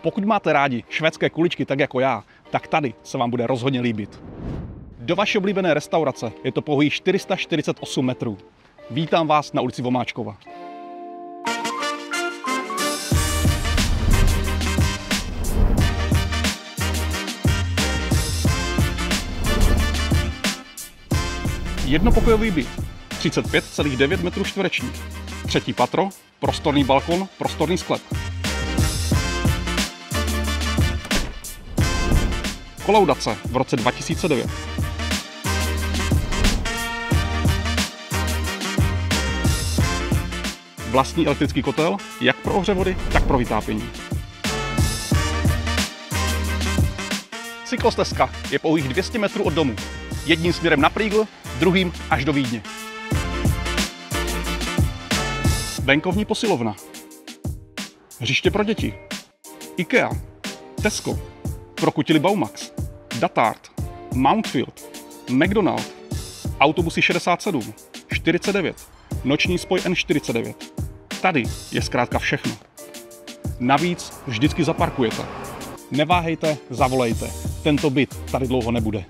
Pokud máte rádi švédské kuličky tak jako já, tak tady se vám bude rozhodně líbit. Do vaší oblíbené restaurace je to pouhých 448 metrů. Vítám vás na ulici Vomáčkova. Jednopokojový byt, 35,9 metrů čtverečních. Třetí patro, prostorný balkon, prostorný sklep. Kolaudace v roce 2009. Vlastní elektrický kotel, jak pro ohřev vody, tak pro vytápění. Cyklostezka je pouhých 200 metrů od domu. Jedním směrem na Prýgl, druhým až do Vídně. Venkovní posilovna. Hřiště pro děti. IKEA. Tesco. Prokutily Baumax. Datard. Mountfield. McDonald. Autobusy 67. 49. Noční spoj N49. Tady je zkrátka všechno. Navíc vždycky zaparkujete. Neváhejte, zavolejte. Tento byt tady dlouho nebude.